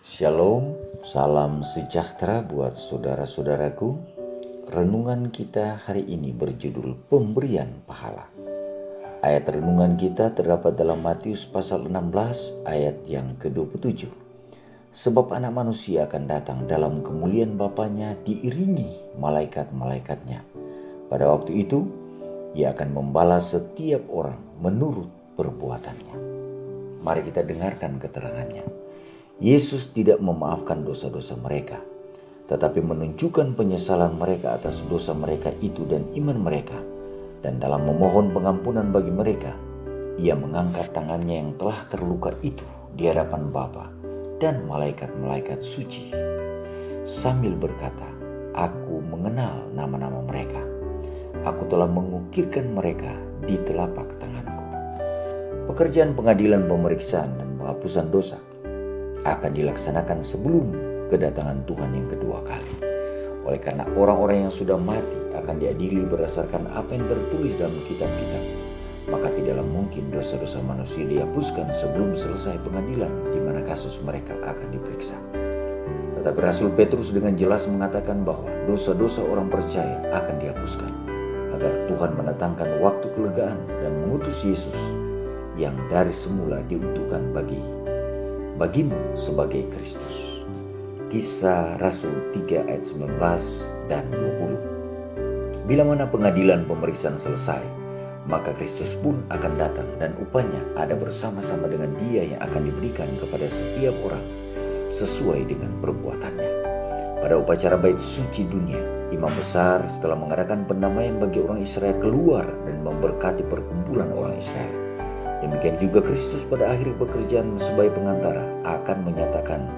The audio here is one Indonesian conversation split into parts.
Shalom, salam sejahtera buat saudara-saudaraku. Renungan kita hari ini berjudul Pemberian Pahala. Ayat renungan kita terdapat dalam Matius pasal 16 ayat yang ke-27. Sebab anak manusia akan datang dalam kemuliaan Bapanya diiringi malaikat-malaikatnya. Pada waktu itu, ia akan membalas setiap orang menurut perbuatannya. Mari kita dengarkan keterangannya. Yesus tidak memaafkan dosa-dosa mereka, tetapi menunjukkan penyesalan mereka atas dosa mereka itu dan iman mereka. Dan dalam memohon pengampunan bagi mereka, ia mengangkat tangannya yang telah terluka itu di hadapan Bapa dan malaikat-malaikat suci, sambil berkata, "Aku mengenal nama-nama mereka. Aku telah mengukirkan mereka di telapak tanganku." Pekerjaan pengadilan, pemeriksaan, dan penghapusan dosa akan dilaksanakan sebelum kedatangan Tuhan yang kedua kali. Oleh karena orang-orang yang sudah mati akan diadili berdasarkan apa yang tertulis dalam kitab-kitab, maka tidaklah mungkin dosa-dosa manusia dihapuskan sebelum selesai pengadilan di mana kasus mereka akan diperiksa. Tetapi Rasul Petrus dengan jelas mengatakan bahwa dosa-dosa orang percaya akan dihapuskan, agar Tuhan mendatangkan waktu kelegaan dan mengutus Yesus yang dari semula diuntukkan bagimu sebagai Kristus. Kisah Rasul 3 ayat 19 dan 20. Bila mana pengadilan pemeriksaan selesai, maka Kristus pun akan datang dan upahnya ada bersama-sama dengan Dia yang akan diberikan kepada setiap orang sesuai dengan perbuatannya. Pada upacara bait suci dunia, imam besar setelah mengadakan pendamaian bagi orang Israel keluar dan memberkati perkumpulan orang Israel. Demikian juga Kristus pada akhir pekerjaan sebagai pengantara akan menyatakan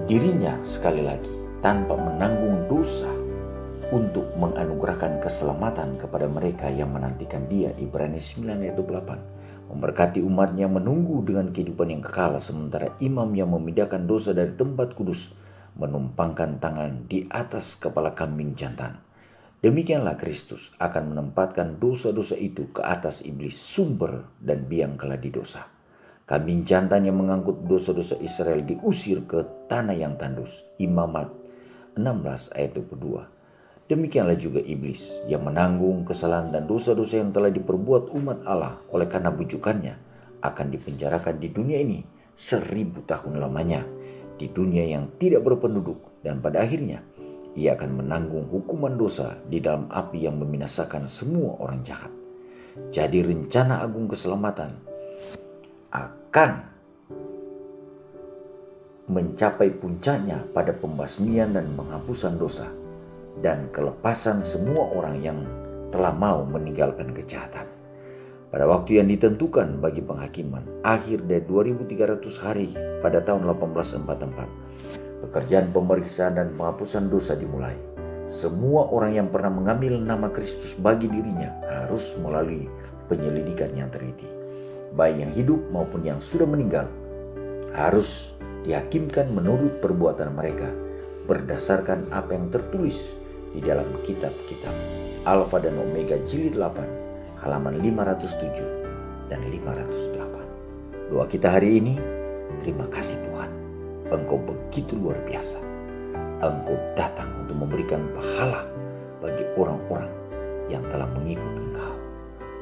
dirinya sekali lagi tanpa menanggung dosa untuk menganugerahkan keselamatan kepada mereka yang menantikan Dia. Ibrani 9 ayat 28. Memberkati umatnya menunggu dengan kehidupan yang kekal, sementara imam yang memindahkan dosa dari tempat kudus menumpangkan tangan di atas kepala kambing jantan. Demikianlah Kristus akan menempatkan dosa-dosa itu ke atas iblis, sumber dan biang keladi dosa. Kambing jantan yang mengangkut dosa-dosa Israel diusir ke tanah yang tandus. Imamat 16 ayat 22. Demikianlah juga iblis yang menanggung kesalahan dan dosa-dosa yang telah diperbuat umat Allah oleh karena bujukannya akan dipenjarakan di dunia ini 1000 tahun lamanya, di dunia yang tidak berpenduduk, dan pada akhirnya ia akan menanggung hukuman dosa di dalam api yang membinasakan semua orang jahat. Jadi rencana agung keselamatan akan mencapai puncaknya pada pembasmian dan penghapusan dosa dan kelepasan semua orang yang telah mau meninggalkan kejahatan. Pada waktu yang ditentukan bagi penghakiman, akhir dari 2300 hari pada tahun 1844, pekerjaan pemeriksaan dan penghapusan dosa dimulai. Semua orang yang pernah mengambil nama Kristus bagi dirinya harus melalui penyelidikan yang teliti. Baik yang hidup maupun yang sudah meninggal harus dihakimkan menurut perbuatan mereka berdasarkan apa yang tertulis di dalam kitab-kitab. Alfa dan Omega jilid 8 halaman 507 dan 508. Doa kita hari ini, terima kasih Tuhan, Engkau begitu luar biasa. Engkau datang untuk memberikan pahala bagi orang-orang yang telah mengikut Engkau.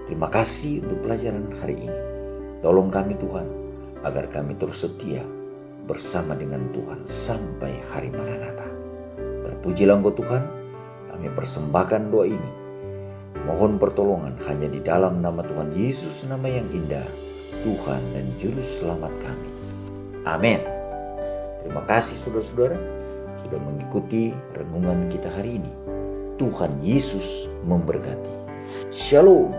Terima kasih untuk pelajaran hari ini. Tolong kami Tuhan, agar kami terus setia bersama dengan Tuhan sampai hari Maranatha. Terpujilah Engkau Tuhan, kami persembahkan doa ini. Mohon pertolongan hanya di dalam nama Tuhan Yesus, nama yang indah, Tuhan dan Juru Selamat kami. Amin. Terima kasih saudara-saudara sudah mengikuti renungan kita hari ini. Tuhan Yesus memberkati. Shalom.